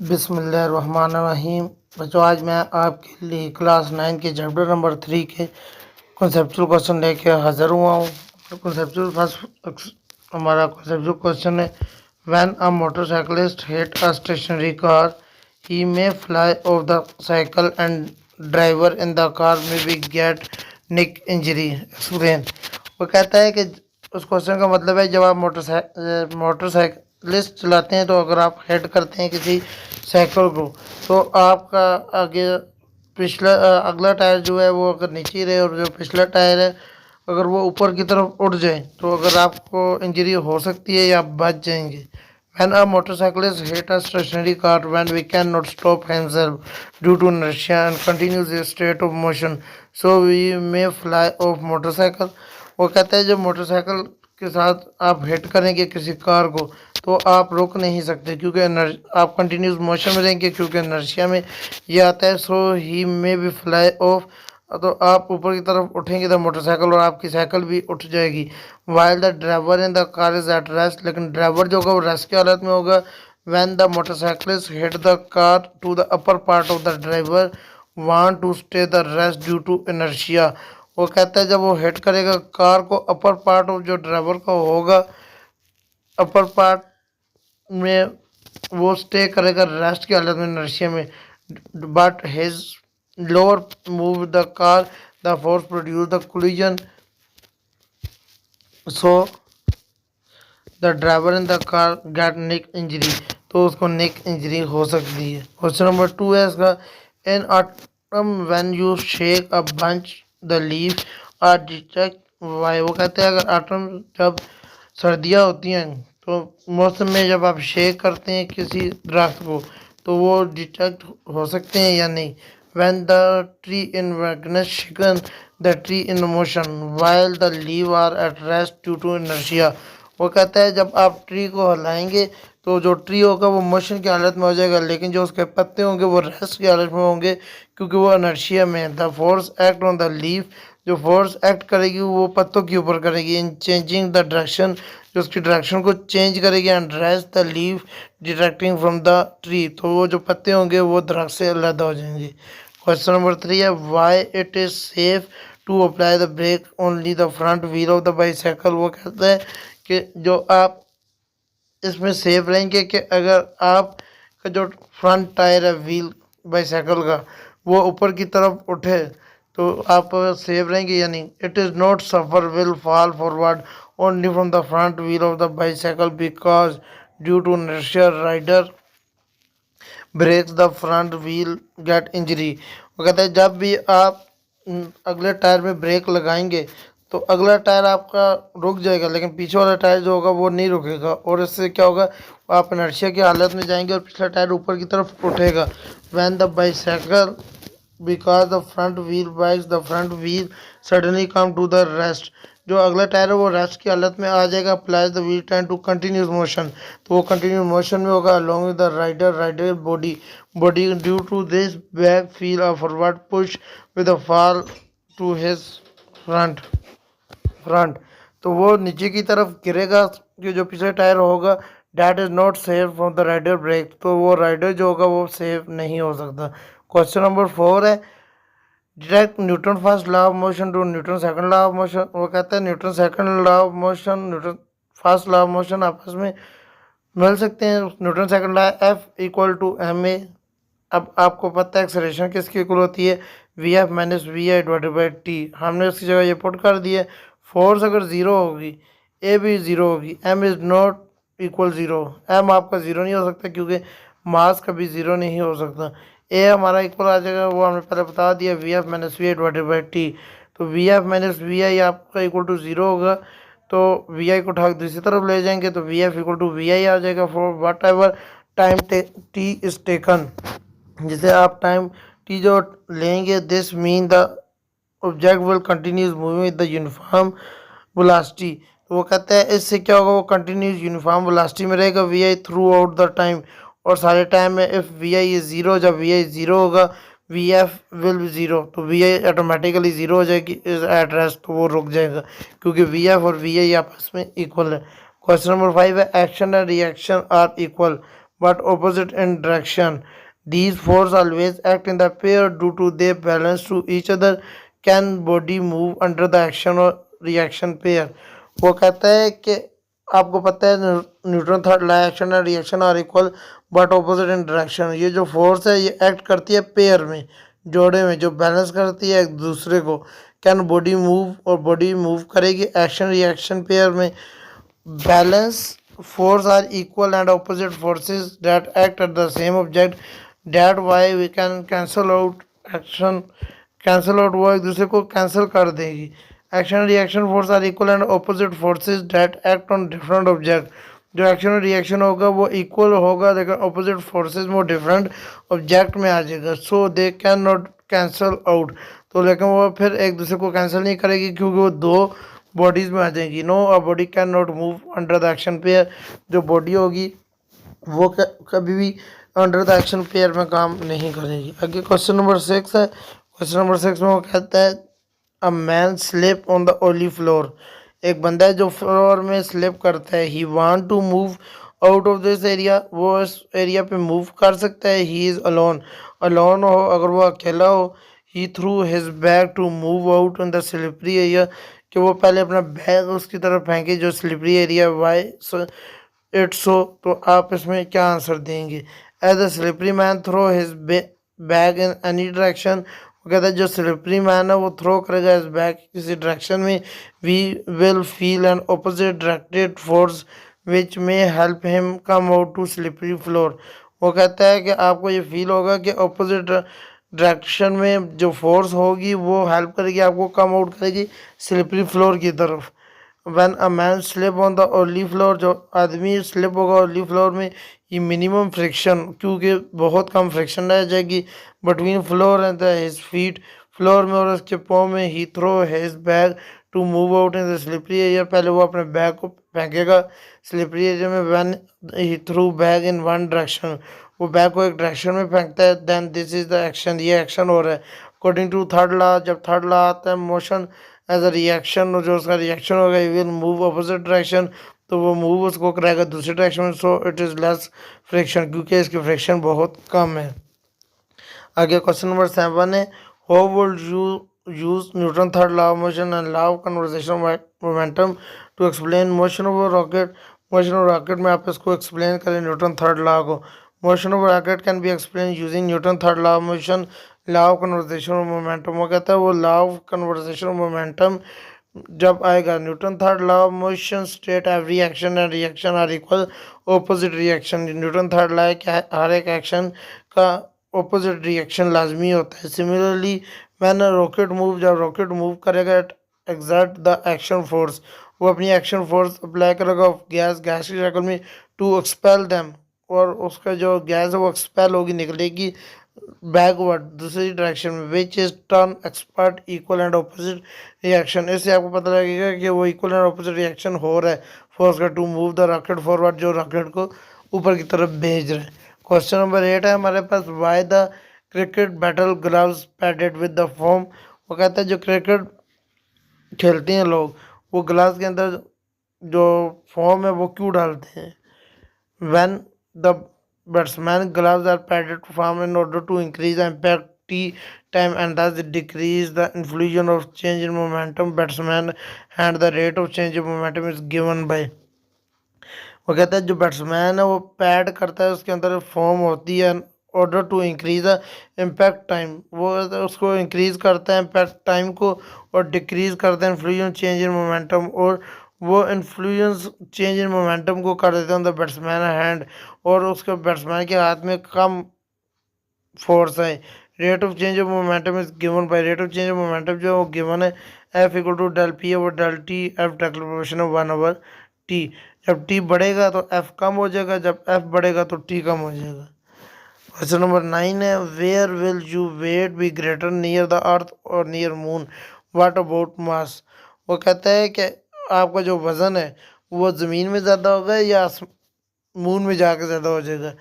बिस्मिल्लाहिर्रहमानिर्रहीम। बच्चों, आज मैं आपके लिए क्लास 9 के चैप्टर नंबर 3 के कॉन्सेप्चुअल क्वेश्चन लेके हाजिर हुआ हूँ। कॉन्सेप्चुअल फर्स्ट हमारा कॉन्सेप्चुअल क्वेश्चन है, when a motorcyclist hit a stationary car he may fly off the cycle and driver in the car may be get neck injury explain. वो कहता है कि उस क्वेश्चन का मतलब है, जब आप मोटरसाइकिलिस्ट चलाते हैं तो अगर आप हेड करते हैं किसी साइकिल को तो आपका आगे अगला टायर जो है वो अगर नीचे ही रहे और जो पिछला टायर है अगर वो ऊपर की तरफ उड़ जाए तो अगर आपको इंजरी हो सकती है या आप बच जाएंगे। When a motorcyclist hit a stationary car when we cannot stop himself due to inertia and continues a state of motion, so we may fly off motorcycle। वो कहता है जब मोटरसाइकिल के साथ आप हिट करेंगे किसी कार को तो आप रुक नहीं सकते क्योंकि आप कंटिन्यूस मोशन में रहेंगे क्योंकि इनर्शिया में ये आता है। सो ही मे बी फ्लाई ऑफ, तो आप ऊपर की तरफ उठेंगे तो मोटरसाइकिल और आपकी साइकिल भी उठ जाएगी। While the driver in the car is at rest, लेकिन ड्राइवर जो होगा वो रेस्ट की हालत में होगा। When the motorcyclist hit the car to the upper part of the driver want to stay the rest due to inertia. वो कहता है जब वो हिट करेगा कार को अपर पार्ट ऑफ जो ड्राइवर का होगा अपर पार्ट में वो स्टे करेगा रेस्ट की हालत में इनर्शिया में। But his lower move the car the force produce the collision, so the driver in the car get neck injury, तो उसको नेक इंजरी हो सकती है। क्वेश्चन नंबर 2 है इसका, in autumn when you shake a bunch the leaf are detect why. वो कहते हैं अगर ऑटम जब सर्दियाँ होती हैं तो मौसम में जब आप शेक करते हैं किसी दरख्त को तो वो डिटेक्ट हो सकते हैं या नहीं। when the tree in vacuous shaken, the tree in motion while the leaves are at rest due to inertia। वो कहता है जब आप ट्री को हिलाएंगे तो जो ट्री होगा वो मोशन की हालत में हो जाएगा लेकिन जो उसके पत्ते होंगे वो रेस्ट की हालत में होंगे क्योंकि वो इनर्शिया में है। The force act on the leaf, जो फोर्स एक्ट करेगी वो पत्तों के ऊपर करेगी। इन चेंजिंग द डायरेक्शन, जो उसकी डायरेक्शन को चेंज करेगी। And rest the leaf detracting from the tree, तो वो जो पत्ते होंगे वो दरख्त से अलग हो जाएंगे। क्वेश्चन नंबर 3 है, why it is safe to apply the brake only the front wheel of the bicycle. वो कहता है कि जो आप इसमें सेफ रहेंगे कि अगर आप का जो फ्रंट टायर है व्हील बाईसाइकिल का वो ऊपर की तरफ उठे तो आप सेफ रहेंगे या नहीं। It is not suffer will fall forward only from the front wheel of the bicycle because due to inertia rider brakes the front wheel get injury. वो कहता है जब भी आप अगले टायर में ब्रेक लगाएंगे तो अगला टायर आपका रुक जाएगा लेकिन पीछे वाला टायर जो होगा वो नहीं रुकेगा और इससे क्या होगा, आप इनर्शिया की हालत में जाएंगे और पिछला टायर ऊपर की तरफ उठेगा। When the bicycle because the front wheel bikes the front wheel suddenly come to the rest, जो अगला टायर है वो रेस्ट की हालत में आ जाएगा। Applies the wheel turn to continues motion, तो वो कंटिन्यूस मोशन में होगा along with the rider body due to this back feel a forward push with a fall to his front, तो वो नीचे की तरफ गिरेगा कि जो पिछले टायर होगा। That is not safe from the rider brake, तो वो राइडर जो होगा वो सेफ नहीं हो सकता। क्वेश्चन नंबर 4 है, direct Newton first law of motion to Newton second law of motion. वो कहता है Newton second law of motion Newton first law of motion आपस में मिल सकते हैं। Newton second law F equal to M A. अब आपको पता है एक्सेलरेशन किसकी इक्वल होती है, V F minus V I divided by T. हमने उसकी जगह ये पुट कर दिया। फोर्स अगर ज़ीरो होगी ए भी ज़ीरो होगी, M is not equal zero, M आपका ज़ीरो नहीं हो सकता क्योंकि मास कभी ज़ीरो नहीं हो सकता। ए हमारा इक्वल आ जाएगा, वो हमने पहले बता दिया, V F minus V I divided by T. तो we F minus V I आपका इक्वल टू ज़ीरो होगा तो वी आई को उठा के दूसरी तरफ ले जाएंगे तो we f equal to v i आ जाएगा for whatever time t is taken. जिसे आप टाइम टी जो लेंगे this mean the object will continues moving with the uniform velocity. तो वो कहता है इससे क्या होगा, वो कंटिन्यूस यूनिफॉर्म वेलोसिटी में रहेगा V I throughout the time और सारे टाइम में। If V I is zero, जब वी आई ज़ीरो होगा V F will be zero, तो वी आई ऑटोमेटिकली ज़ीरो हो जाएगी इज एट रेस्ट, तो वो रुक जाएगा क्योंकि वी एफ और वी आई आपस में इक्वल है। क्वेश्चन नंबर 5 है, action and reaction are equal but opposite in direction. These forces always act in the pair due to their balance to each other. Can body move under the action or reaction pair? वो कहता है कि आपको पता है Newton third law action and reaction are equal but opposite in direction. ये जो force है ये एक्ट करती है पेयर में, जोड़े में, जो बैलेंस करती है एक दूसरे को। कैन बॉडी मूव, और बॉडी मूव करेगी एक्शन रिएक्शन पेयर में। Balance force are equal and opposite forces that act at the same object. That why we can cancel out action, cancel out वो एक दूसरे को cancel कर देगी। Action reaction force are equal and opposite forces that act on different object. जो action और reaction होगा वो इक्वल होगा लेकिन ऑपोजिट फोर्सेस में डिफरेंट ऑब्जेक्ट में आ जाएगा। So they can not cancel out, तो लेकिन वो फिर एक दूसरे को कैंसिल नहीं करेगी क्योंकि वो दो बॉडीज में आ जाएंगी। No a body can not move under the action pair. जो बॉडी होगी वो कभी भी अंडर द एक्शन पेयर में काम नहीं करेगी। आगे क्वेश्चन नंबर 6 है। क्वेश्चन नंबर 6 में वो कहता है a man slip on the oily floor. एक बंदा है जो फ्लोर में स्लिप करता है। He want to move out of this area, वो इस एरिया पे मूव कर सकता है। ही इज़ अलोन, अलोन हो अगर वो अकेला हो। He throw his bag to move out in the slippery area, कि वो पहले अपना बैग उसकी तरफ फेंके जो slippery area. Why it's so, तो आप इसमें क्या आंसर देंगे? As a slippery man throw his bag in any direction. वो कहता है जो स्लिपरी मैन है वो थ्रो करेगा इस बैग किसी डायरेक्शन में। We will feel an opposite directed force which may help him come out to slippery floor. वो कहता है कि आपको ये फील होगा कि ऑपोजिट डायरेक्शन में जो फोर्स होगी वो हेल्प करेगी, आपको कम आउट करेगी स्लिपरी फ्लोर की तरफ। When a man slip on the oily floor, जो आदमी स्लिप होगा ओली फ्लोर में, ये मिनिमम फ्रिक्शन, क्योंकि बहुत कम फ्रिक्शन रह जाएगी between floor and the his feet, floor में और उसके पाँव में। He throw his bag to move out in the slippery area, पहले वो अपने बैग को फेंकेगा स्लिपरी एरिया में। When he throw bag in one direction, वो बैग को एक डायरेक्शन में फेंकता है। Then this is the action, ये एक्शन हो रहा है। अकॉर्डिंग टू थर्ड लॉ, जब थर्ड लॉ आता है मोशन एज अ रिएक्शन, जो उसका रिएक्शन होगा he will move opposite direction, तो वो मूव उसको कराएगा दूसरी डायरेक्शन में। So it is less friction, क्योंकि इसकी फ्रिक्शन बहुत कम है। आगे क्वेश्चन नंबर 7 है। How would you use Newton third law of motion and law of conservation momentum to explain motion of rocket? Motion of rocket में आप इसको एक्सप्लेन करें न्यूटन थर्ड लॉ को। Motion of rocket can be explain using Newton third law of motion, law of conservation of momentum. वो कहता है वो law of conservation of momentum जब आएगा, Newton third law of motion state every action and reaction are equal opposite reaction. Newton third law है कि हर एक action का ऑपोजिट रिएक्शन लाजमी होता है। Similarly when a rocket move, जब रॉकेट मूव करेगा it exert the action force, वो अपनी एक्शन फोर्स अप्लाई करेगा गैस की शक्ल में टू एक्सपेल दैम, और उसका जो गैस है वो एक्सपेल होगी, निकलेगी बैकवर्ड दूसरी डायरेक्शन में। Which is turn expert equal and opposite reaction. इससे आपको पता लगेगा कि वो इक्वल एंड ऑपोजिट रिएक्शन हो रहा है फोर्स का to move the rocket forward, जो रॉकेट को ऊपर की तरफ भेज रहे हैं। क्वेश्चन नंबर 8 है हमारे पास। Why the cricket batting gloves padded with the foam? वो कहता है जो क्रिकेट खेलते हैं लोग वो ग्लास के अंदर जो फोम है वो क्यों डालते हैं? When the batsman gloves are padded to form in order to increase the impact T time and thus decrease the influence of change in momentum batsman, and the rate of change in momentum is given by। वो कहता है जो batsman है वो pad करता है, उसके अंदर फॉर्म होती है order to increase the impact time, वो उसको इंक्रीज करता है इम्पैक्ट टाइम को, और डिक्रीज करता है इन्फ्लुएंस चेंज इन मोमेंटम, और वो इन्फ्लुएंस चेंज इन मोमेंटम को कर देते हैं द बैट्समैन हैंड, और उसके बैट्समैन के हाथ में कम फोर्स है। Rate of change of momentum is given by, rate of change of momentum जो वो गिवन है F equal to del P over del T, F डेक्लेशन ऑफ 1/t। जब टी बढ़ेगा तो एफ कम हो जाएगा, जब एफ बढ़ेगा तो टी कम हो जाएगा। क्वेश्चन नंबर 9 है। Where will you weight be greater, near the earth और near moon? What about mass? वो कहता है कि आपका जो वज़न है वो ज़मीन में ज़्यादा होगा या मून में जाकर ज़्यादा हो जाएगा?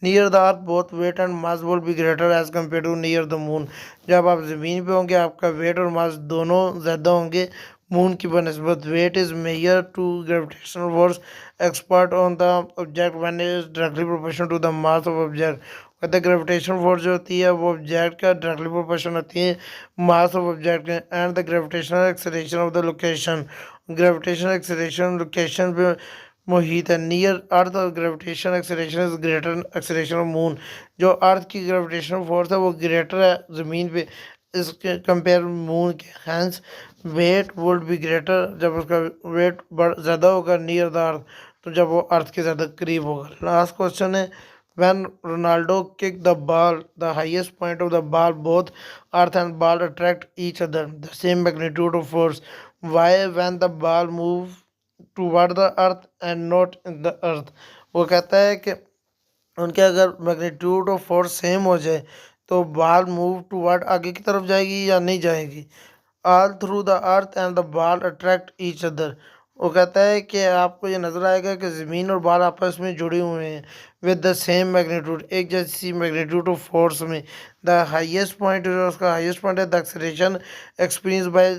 Near the earth both weight and mass will be greater as compare to near the moon. जब आप ज़मीन पे होंगे आपका वेट और मास दोनों ज़्यादा होंगे मून की बनस्बत। Weight is measure to gravitational force expert on the object when it is directly proportional to the mass of object. कहते हैं ग्रेविटेशन फोर्स जो होती है वो ऑब्जेक्ट का डायरेक्टली प्रोपोर्शन होती है मास ऑफ ऑब्जेक्ट के, and the gravitational acceleration of the location, gravitational acceleration location पे मुहित है। Near earth gravitation acceleration is greater acceleration of moon, जो अर्थ की ग्रेविटेशनल फोर्स है वो ग्रेटर है ज़मीन पे इसके कंपेयर मून के, hence weight would be greater, जब उसका वेट ज़्यादा होगा नियर द अर्थ, तो जब वो अर्थ के ज़्यादा करीब होगा। लास्ट क्वेश्चन है when Ronaldo kicked the ball, the highest point of the ball, both earth and ball attract each other, the same magnitude of force. Why when the ball move toward the earth and not in the earth? वो कहता है कि उनके अगर magnitude of force same हो जाए तो ball move toward आगे की तरफ जाएगी या नहीं जाएगी। All through the earth and the ball attract each other, वो कहता है कि आपको ये नज़र आएगा कि ज़मीन और बॉल आपस में जुड़े हुए हैं विद द सेम मैग्नीट्यूड, एक जैसी मैग्नीट्यूड ऑफ फोर्स में। द हाईएस्ट पॉइंट जो उसका हाईएस्ट पॉइंट है the acceleration experience by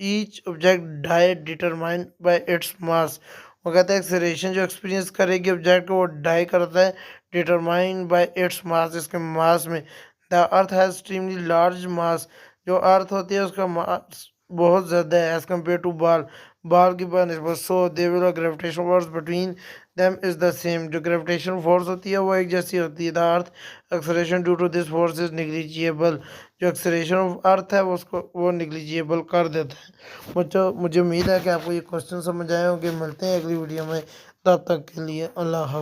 each object डाई डिटरमाइंड बाय इट्स मास, वो कहता है एक्सेलरेशन जो एक्सपीरियंस करेगी ऑब्जेक्ट को वो डाई करता है डिटरमाइंड बाय इट्स मास, इसके मास में। The earth has extremely large mass, जो अर्थ होती है उसका मास बहुत ज़्यादा है as compare to ball, ball की बनस्बत। So they will gravitation force between them is the same, जो ग्रेविटेशन फोर्स होती है वो एक जैसी होती है। The earth acceleration due to this force is negligible, जो एक्सेलरेशन ऑफ अर्थ है वो उसको वो निग्लिजिएबल कर देता है। मुझे उम्मीद है कि आपको ये क्वेश्चन समझ आए होंगे। मिलते हैं अगली वीडियो में, तब तक के लिए अल्लाह हाफ़िज़।